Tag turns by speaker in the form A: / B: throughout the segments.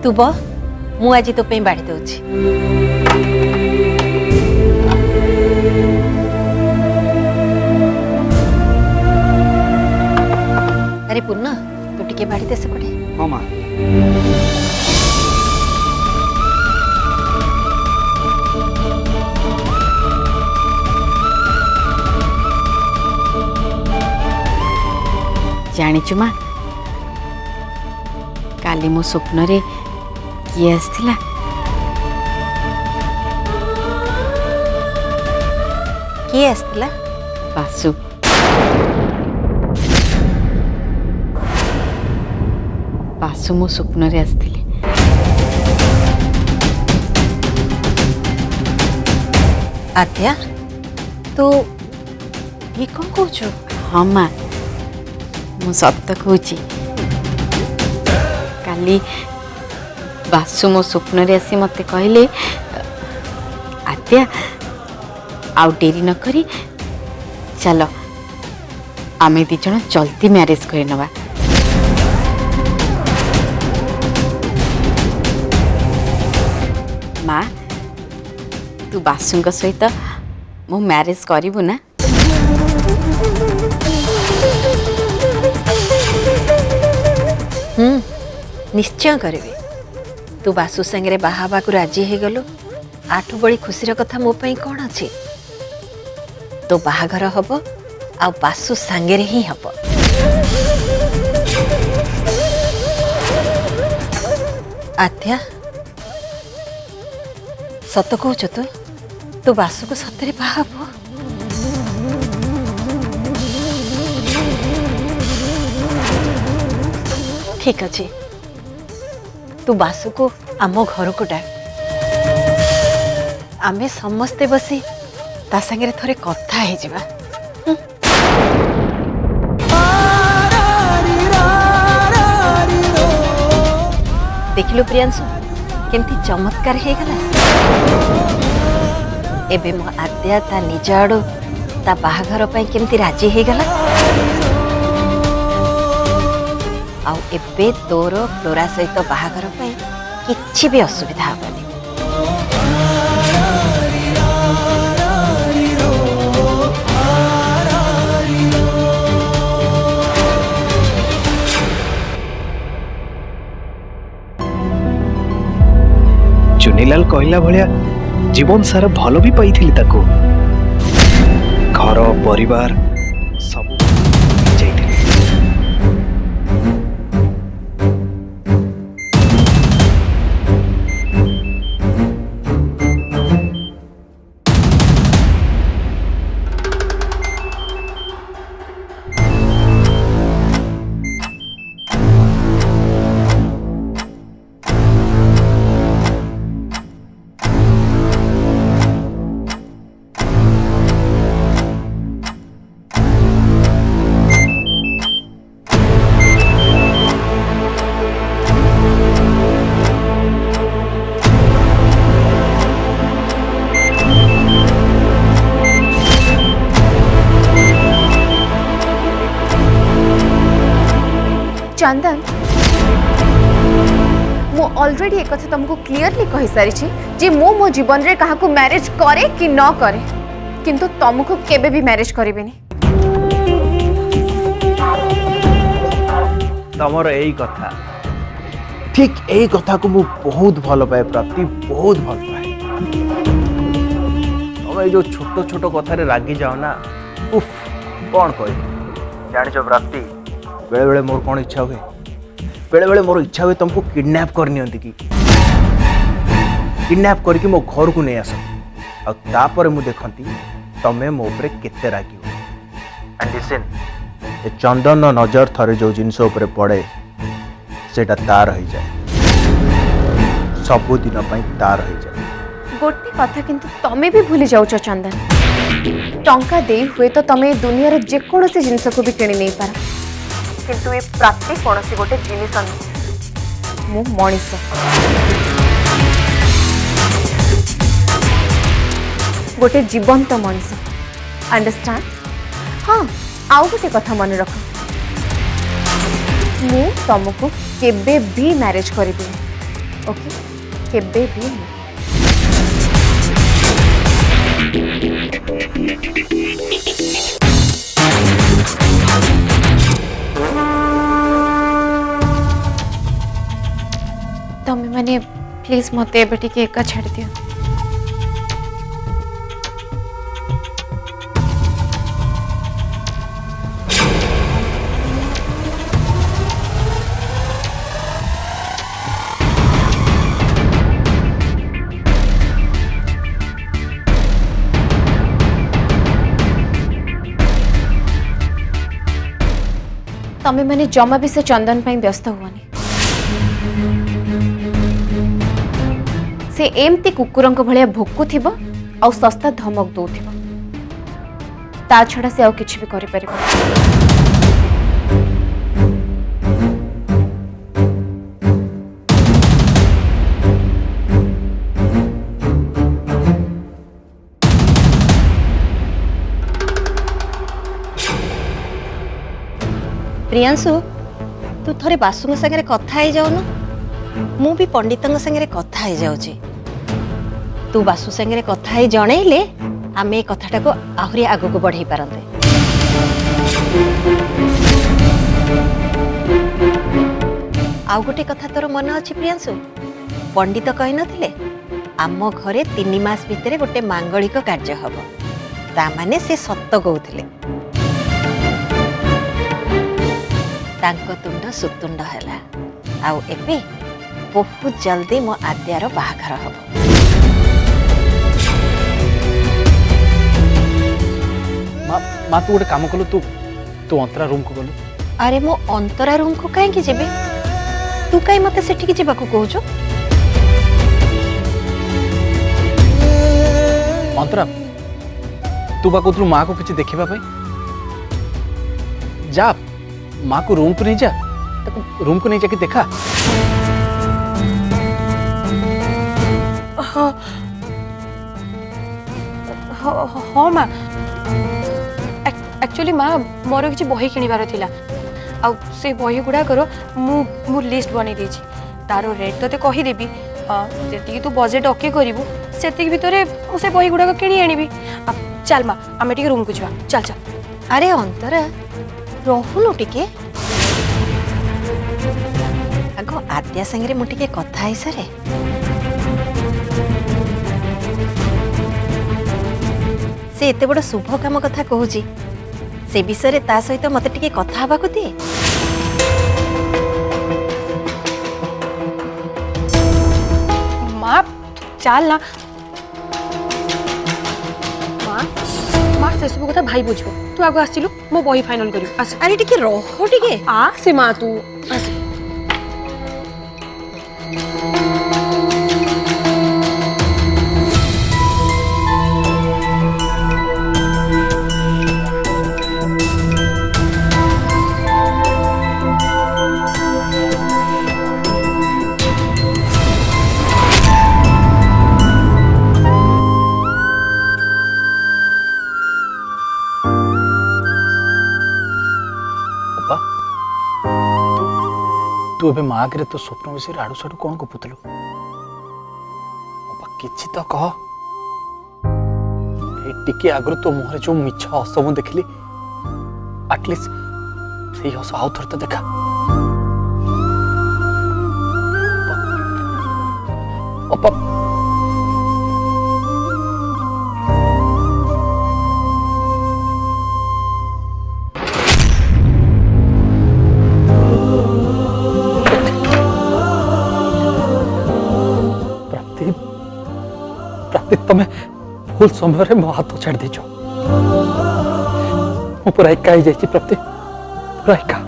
A: तू बह मु आज तो पे बाड़ी दउछि। अरे पूर्ण तू टिके बाड़ी दे सेपटे।
B: हाँ माँ।
C: जानिचु माँ काली मो स्वप्न रे किए आसथिला
A: किए आसथिला?
C: बासु। बासु मो स्वप्न रे आसथिले।
A: आद्या तो ये कौन कहू?
C: हाँ माँ मु सत कहूची काली बासु मो स्वप्न रे आसी मते कहले आद्या आउ डेरी न करी चलो आमे दी जण जल्दी मैरिज कर नवा। माँ तू बासुंक सहित मु मैरिज करिबु ना?
A: निश्चय करी। तू बासु संगे बाहाबा को राजी हो गलु आठु बड़ी खुशीर कथा मो पई कौन अच्छी? तो बाहाघर हब आ बासु सांगे ही हब। आद्या सत कहूच तू बासु को सतरे बाहाबू? ठीक अच्छे तू बासु को आम घर को डाक आमे समस्ते बसी ता संगे थोड़े कथा है जिबा। देखिलु प्रियांशु केमती चमत्कार हे गला। एबे मो आद्या ता निज आड़ो ता बाहाघर पई केमती राजी हे गला। आउ एबे तोर फ्लोरा सहित बाहाघर पई किछि भी असुविधा हबनी।
B: चुनीलाल कहला भलिया जीवन सारा भल भी पाई ताको घर परिवार सब जाइथिले।
D: चंदन मु ऑलरेडी एक कथा तुमको क्लियरली कहि सारी छी जे मो जीवन रे कहा को मैरिज करे कि न करे किंतु तुमको केबे भी मैरिज करिबेनी।
B: तमर यही कथा ठीक यही कथा को मु बहुत भल पाए प्राप्ति बहुत भल पाए। तुम जो छोट छोट कथा रागी जाओ ना उफ कौन कह जान प्राप्ति बेले बेले मोर कौन इच्छा हुए बेले बेले मोर इच्छा हुए तुमको किडनैप करनी कि किडनैप करके मो घर को नहीं आस तापर मु देखती तमें मो उपरे केते रागी हो। एंड लिसन ए चंदन नजर थरे जो जिनस उपरे पड़े सेटा तार हो जाए सबु दिन पई तार हो जाए।
D: गोटे कथा किंतु तमे भी भूली जाउछ चंदन टंका दे हुए तो तमे दुनिया रे जे कोनोसी जिंस को भी किणी नहीं पारा किंतु ए प्राप्ति कोनोसी गोटे जिनिस न मु मनिष गोटे जीवंत मनिष अंडरस्टैंड। हाँ आउ गोटे कथा मन रख मु तुमको केबे भी मैरिज करिबे ओके केबे भी नहीं। तमें माने प्लीज मत एबे टिके एका छाड़ दियो। तमें माने जमा भी से चंदन पाई व्यस्त हुआनी। से एमती कुकुरंक भलिया भोकु थिबो आ सस्ता धमक दउथिबो ता छड़ा से आउ किछि भी करि परिबो।
A: प्रियांशु तू थोड़े बासु सागर कथा ही जाऊन मु भी पंडित सागर कथा ही जाऊँ तू बासु सागर कथा ही जनइले आम ए कथाटा को आहरी आग को बढ़ई पारते। आउ गोटे कथा तोर मन अच्छी प्रियांशु पंडित कही नथिले आम घरे 3 मास भितर गोटे मांगलिक कार्य हम ताने से सत कहते तांको तुंड सुतुंड हैला आउ एबे बहुत जल्दी मो आद्यार बाहाघर हम।
E: माँ तू गोटे काम कलु तू तू अंतरा रूम को गलु।
A: अरे मो अंतरा रूम को कहीं जेबे तू कहीं मते सेठी की जेबा को कहूछु।
E: अंतरा तू बा कहतु माँ को किसी देखा जा माँ को रूम को नहीं जा रूम को नहीं जाके देखा।
F: हाँ हाँ माँ एक्चुअली माँ मोर किसी बही किणवार थिला आ से बही गुड़ाकर मु लिस्ट बन देछि तार रेट तो कहीदेवी जी तू बजेट ओके करू से भितर से बही गुड़ाक किणी आनी चल माँ आम टे रूम को जा चल चल।
A: अरे अंतरा रहुनु टिके आगो आद्या संगे मु टिके कथा ही सारे से एते बड़ शुभ काम कथा कहूची से विषय ता सहित मते टिके कथा हबा को दिए।
F: माँ चल ना माँ माँ से सब कथा भाई बुझो तू आगे आसिलु मो बही फाइनल करियो आस।
A: अरे टिके रहो टिके
F: आ से माँ तू आस।
E: तू ए माँ आगे तो स्वप्न विषय आड़ू साड़ू कौन गपुलु किछि तो कह टिके आगु तो मुहरे जो मिछ हस मु देखली आटलिस्ट से हस आउ थर तो देखा। अपा तमें भूल समय मो हाथ छाड़ दीच पूरा एका ही जाइए प्राप्ति पूरा एका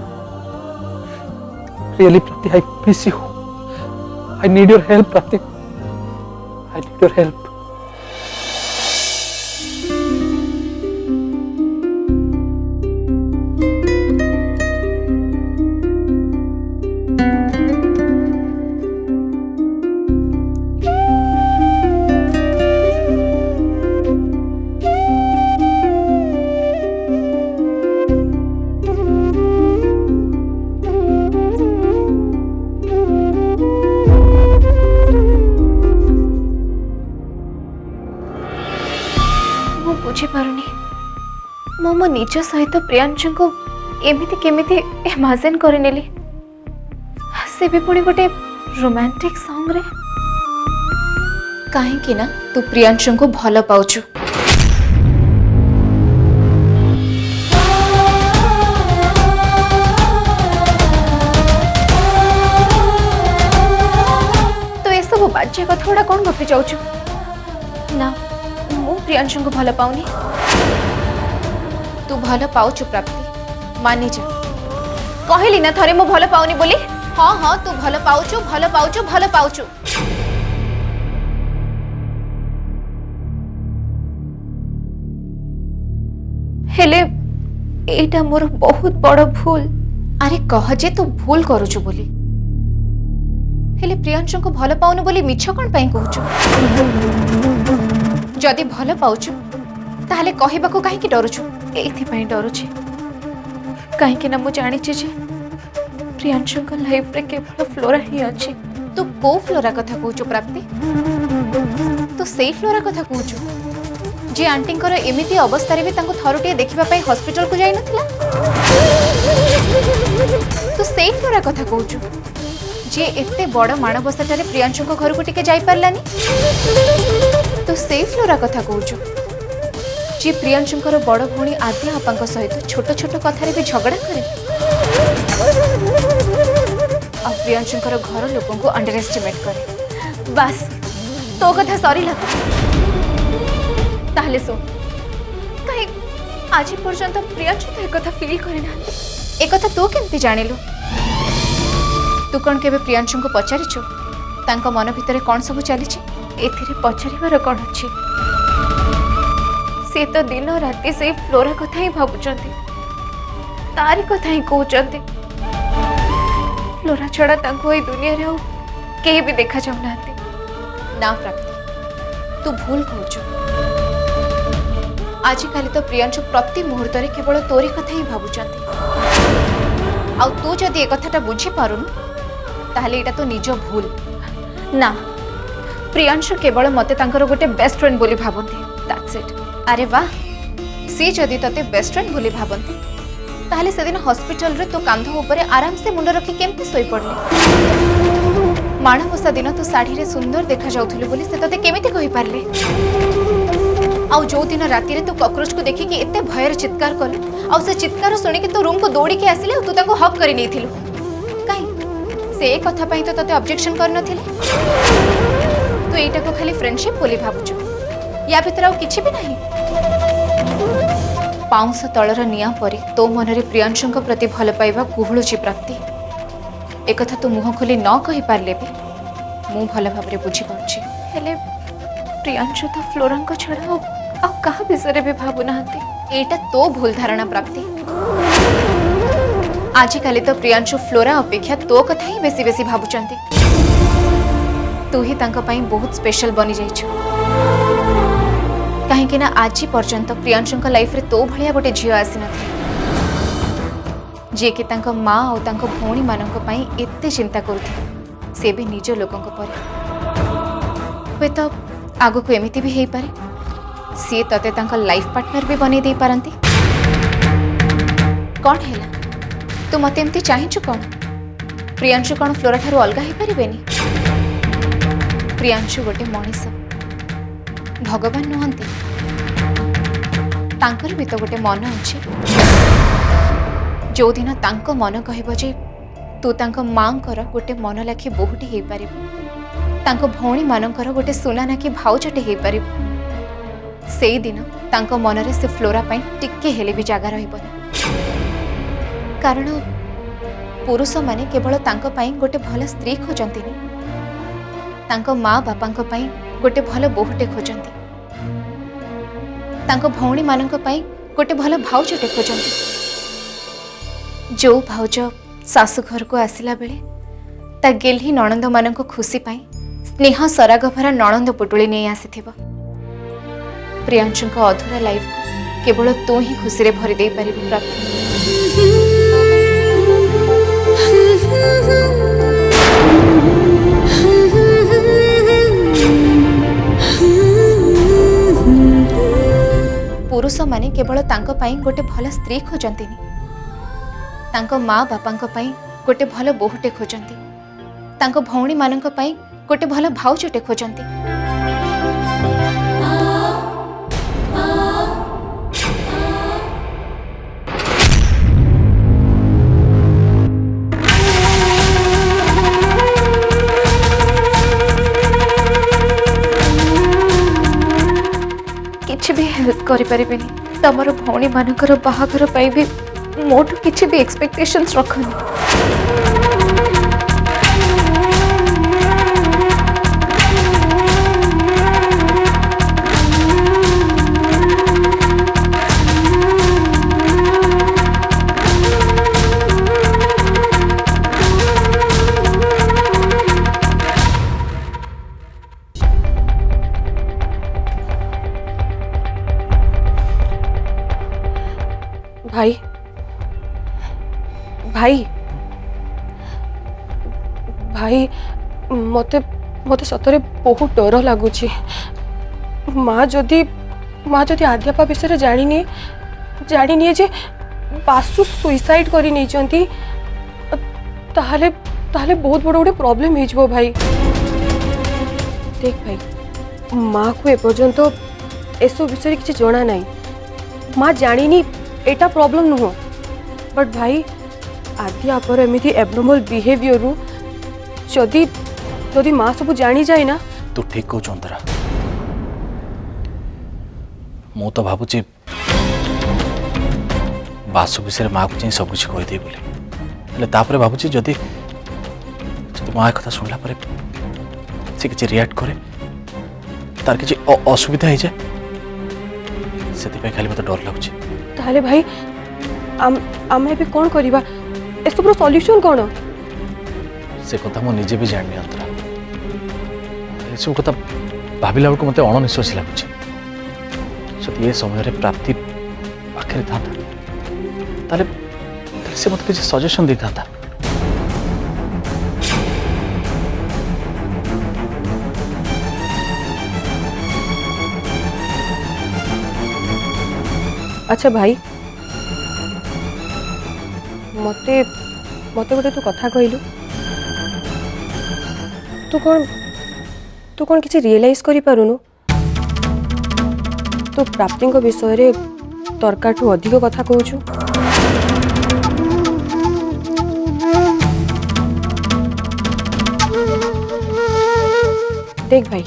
E: रियली प्राप्ति I miss you I need your help प्राप्ति आई नीड योर हेल्प।
D: मो मो निज सहित प्रियांशु को एमिति केमिति इमेजिन करनेली से भी पुणी गोटे रोमांटिक सॉन्ग रे कहीं ना तू प्रियांशु को भल पाउछु तो ये सब बाज्य कथा गुड़ा कौन गपी जाऊछु ना मु प्रियांशु को भल पाऊनी तू भल पाउछु प्राप्ति मानी जा कहली ना थरे मु भल पाउनी बोली हाँ हाँ तू भल पाउछु भल पाउछु भल पाउछु हेले एटा मोर बहुत बड़ भूल अरे कह जे तू भूल करूछु बोली हेले प्रियांशु को भल पाउनु बोली मिछ कोन पई कहूछु जदि भल पाउछु ताहले कहबा को काहे कि डरुछु एथि पई डरुछि काहे कि ना मु जानि छी जे प्रियांशु को लाइफ रे केवल फ्लोरा ही अछि तू को फ्लोरा कथा कहूछु प्राप्ति तू सेई फ्लोरा कथा कहूछु जे आंटी कर एमिति अवस्था रे भी तांको थरुटिए देखिबा पई हॉस्पिटल को जाई नथिला तू सेई फ्लोरा कथा कहूछु जे एते बड़ माणबसाटारे प्रियांशु को घर को टिके जाई परलानी तो सेई फ्लोरा कथा कहूछु जे प्रियांशुंकर बड़ भौणी आद्या आपा सहित छोट छोट कथारे भी झगड़ा करे और प्रियांशुंकर घर लोगों को अंडर एस्टिमेट करे बस तो कथा सरीला ताहले सुन कहीं आज पर्यंत प्रियांशु तो एक कथा फील करे ना एक कथा तू केमती जानिलु तू कौन केबे प्रियांशु को पचारिछु तांको मन भितरे कौन सब चली एथिरे पचारिबार कौन अछि से तो दिन राति से फ्लोरा कथा ही भावुचंती तारी कथा ही कहउचंती फ्लोरा छड़ा तांको ए दुनिया रे केही भी देखा जाऊ नाते ना प्राप्ति तू भूल कहउछु आजिकाली तो प्रियांशु प्रति मुहूर्त रे केवल तोरी कथा ही भावुचंती आ तू जदि ए कथाटा बुझी पारुनु ताहले एटा तो निज भूल ना प्रियांशु केवल मते तांकर गोटे बेस्ट फ्रेंड बोली भाबंती दैट्स इट अरे वाह सी जदि तते बेस्ट फ्रेंड बोली भाबंती ताहले से दिन हॉस्पिटल रे तो कांध ऊपर आराम से मुंड रखी केमती सोई पड़ले माणबसा दिन तो साड़ी रे सुंदर देखा जाउथुलु बोली से तते केमिति कहि पारले आउ जो दिन राति रे तू कॉकरोच को देखि कि एते भयर चित्कार करले आउ से चित्कार सुनि कि तू रूम को दौड़ी के आसिले तू ताको हक करि नेथिलु काई से एक कथा पई तो तते ऑब्जेक्शन कर नथिले तू एटा को खाली फ्रेंडशिप बोली भाबुछु या भीतर आउ किछि भी नहीं पाउंस तलर निया परी तो मनरे प्रियांशु प्रति भल पाइबा कुहुळुची प्राप्ति एक कथा तू मुह खोली न कहि पारले भी मु भल भाबरे बुझी पाउछि हेले प्रियांशु तो फ्लोरा को छड़ा आ कहा विषय भी भाबु नाहंती एटा तो भूल धारणा प्राप्ति आजिकाली तो प्रियांशु फ्लोरा अपेक्षा तो कथा ही बेसी बेसी भाबुचंती तू ही तांका पई बहुत स्पेशल बनी जाइछु कहीं ना आज पर्यंत प्रियांशु लाइफ रे तो भलिया गोटे झील आसी नथि जे कि तांका माँ और तांका भौणी मानक पई एते चिंता करुथि से भी निज लोकंक पर वे तो आगो को एमिति भी हेई पारे सी तते तांका लाइफ पार्टनर भी बने दे पारंती कौन हैला तू मते एमती चाहिछु कौन प्रियांशु कौन फ्लोरा ठारू अलगा हे परिबेनी प्रियांशु गोटे मनीष भगवान नुहंती तांकर भी तो गोटे मन अच्छे जो दिन तांको मन कहबो जे तू तांको मां कर गोटे मन लाखी बहुटी हे पारिबो तांको भौणी मानकर गोटे सुना नाकी भाउजटे हे पारिबो सेई दिन तांको मन रे से फ्लोरा पई टिक्के हेले भी जागा रहबो कारण पुरुष माने केवल तांको पई गोटे भल स्त्री खोजंतीनी तांको माँ बापांको पई गोटे भल बहुटे खोजंती तांको भौणी मानक पई गोटे भल भाउजटे खोजंती जो भाउज सासु घर को आसिला बेले ता गेल्ही नणंद मानक खुशी पाई स्नेह सराग भरा नणंद पुटुली नहीं आसीथिबो प्रियांशु को अधूरा लाइफ को केवल तू ही खुशी रे भरी दे पारिबी प्राप्ति पुरुष माने केवल तांको पाई गोटे भल स्त्री खोजंती तांको माँ बापांको पाई गोटे भल बोहूटे खोजंती तांको भौणी मानंको पाई गोटे भल भाउजटे खोजंती। किछि भी हेल्प करि परिबेनी तमरो भौणी मानकर बाहागर पाई भी मोटू किछि भी एक्सपेक्टेशंस रखनी।
F: भाई भाई भाई मते मते सतरे बहुत डर लगुची। माँ जदि आद्यापा विषय जानी जे बासु सुइसाइड करी नहीं चंती ताहले बहुत बड़ गोटे प्रॉब्लम हो भाई। देख भाई माँ को एपर्यंत एसो विषय किसी जना नहीं माँ जानी एटा प्रॉब्लम नुह बट भाई आद्यापर एमती एबनॉर्मल बिहेवियर रु जदि माँ सब जानी जाए ना।
E: तू ठीक कहू अंतरा मु तो भावुची बासु विषय माँ को सब कुछ कहीदे बोले भावुची जदि माँ कथा शुणला से किसी रिएक्ट करे तार किसी असुविधा हो जाए से खाली मत डर लगुच।
F: ताहले भाई आमे भी कौन करिबा ए सब सॉल्यूशन कौन
E: से कथा मु निजे भी जानि अंतरा ए सब कथा भाबिला बेलको मते अणनिश्वासी लगुच। जदि ये समय प्राप्ति पाखे था से मत किसी सजेशन देता था।
F: अच्छा भाई मते मते गोटे तू कथा कहलु तू कौन किसी रियलाइज करि पारुनु तू प्राप्ति विषय रे दरकार ठू अधिक कथा कहूछु। देख भाई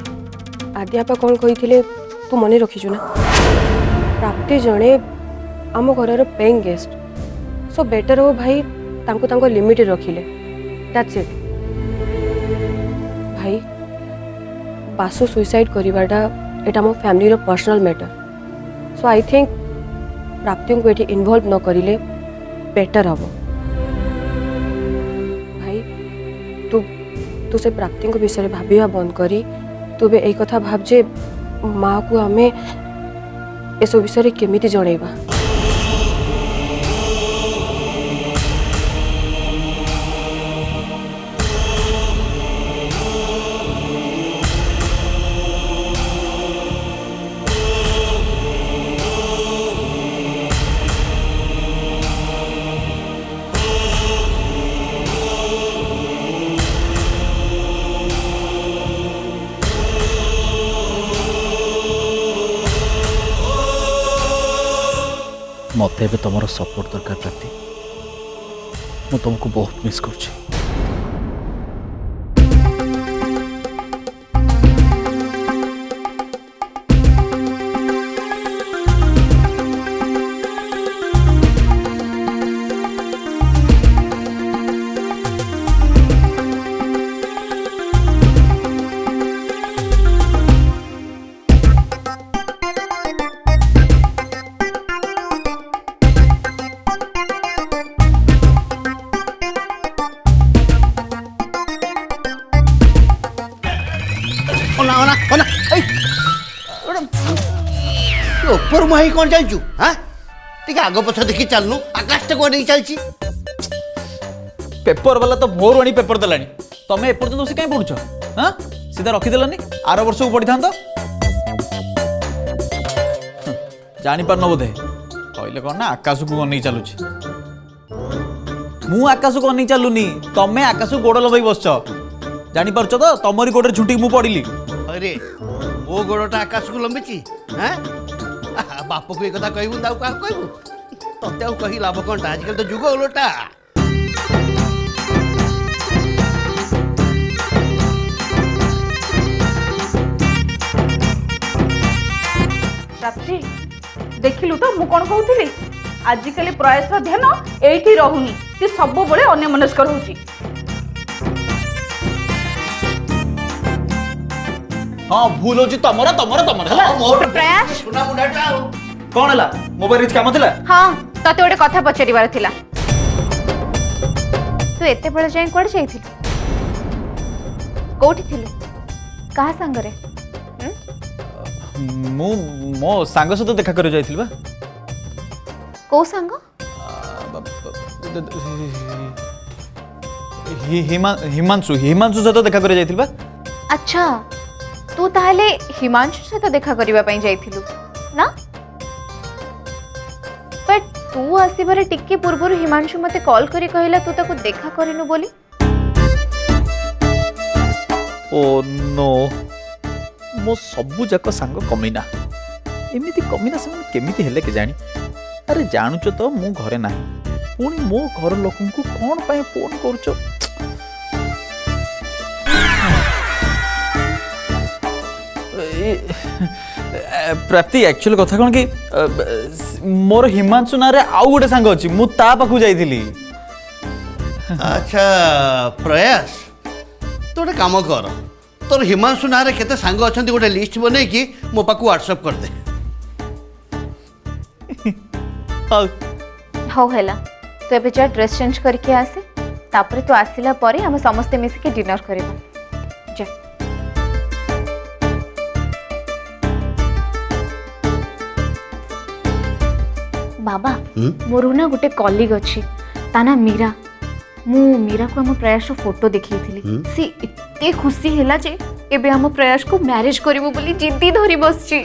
F: आद्यापा कौन कही तू मन रखीचु ना प्राप्ति जड़े आम घर पेइंग गेस्ट सो बेटर हो भाई तांको लिमिट रखिले दैट्स इट। भाई बासु सुइसाइड करिवाटा एटा मो फैमिली रो personal matter so I think Prapti को ये इन्वॉल्व न करिले बेटर हम। भाई तू से प्राप्ति विषय भाविया बंद करी तू भी यही कथा भाव जे माँ को आमे एस विषय केमिति जणैबा।
E: मत ए तुम सपोर्ट दरकार प्राप्ति मु तुमको बहुत मिस कर।
G: ऊपर मुही कौन चलचु हाँ टे आग पछ देखी चलनु आकाश टे कौन चलची
H: पेपर वाला तो भोर आनी पेपर देलानी तमे एपर्यंत से कहीं पढ़ुछ हाँ सीधा रखीदेलनी आर वर्ष को पढ़ी था ଜାଣିପାରୁନ ବୋଧେ କହିଲେ କ'ଣ ନା ଆକାଶକୁ ଅନେଇ ଚାଲୁଛି ମୁଁ ଆକାଶକୁ ଅନେଇ ଚାଲୁନି ତମେ ଆକାଶକୁ ଗୋଡ଼ ଲମ୍ବେଇ ବସିଛ ଜାଣିପାରୁଛ ତ ତମରି ଗୋଡ଼ରେ ଝୁଣ୍ଟିକି ମୁଁ ପଡ଼ିଲି
G: अरे मो गोड़टा आकाश को लंबिची हैं बाप को एक कथा कहबू ताऊ का कहबू तते आउ कही लाभ कोनटा आजकल तो जुग ओलोटा
I: रात्रि देखिलु तो मु कौन कहूली आजिकल प्रयास ध्यान एठी रहुनी ती सब बळे अन्य मनस्क रहउची
H: हाँ भूल होची तमरा तमरा तमरा हला
G: मोर
D: प्रयास
G: सुना मुंडाटा
H: कौन हला मोबाइल रिच काम थिला
D: हाँ तते गोटे कथा पचारिबार थिला तू एते बेले जाई कोड जाइथिलु कोठी थिलु कहा संगरे
H: मु मो सांग सहित देखा कर जाइथिल बा
D: को संग
H: हिमांशु हिमांशु सहित देखा कर जाइथिल बा
D: अच्छा तू ताहले हिमांशु सहित देखा करिबा पई जाइथिलु ना बट तू आसीबारे टिक्के पूर्वरु हिमांशु मते कॉल करी कहिला तू ताको देखा करिनु बोली
H: ओ नो मो सबु जाक सांग कमीना एमिति कमीना से केमिति हेले के जानी अरे जानुच तो मु घरे नाही पुणी मो घर लोकन को कोन पाए फोन करछो प्राप्ति एक्चुअल कथा कौन कि मोर हिमांशु ना रे आउ गोटे सांग अछि मु ता पाखु जाइथिली
G: अच्छा प्रयास तो गोटे काम कर तोर हिमांशु नारे केते सांग अछंती गोटे लिस्ट बनै कि मो पाकु व्हाट्सएप कर दे
H: हाउ
D: हो हैला तो एबे जा ड्रेस चेंज करके आसे तापरे तू आसिला परे हम समस्त मिसी के डिनर करबा जा बाबा मोर ना गोटे कलीग अछि ताना मीरा मु मीरा को हम प्रयास फोटो देखिथिली सी इत्ते खुशी हैला जे एबे हम प्रयास को मैरिज करबो बोली जिद्दी धरी बसची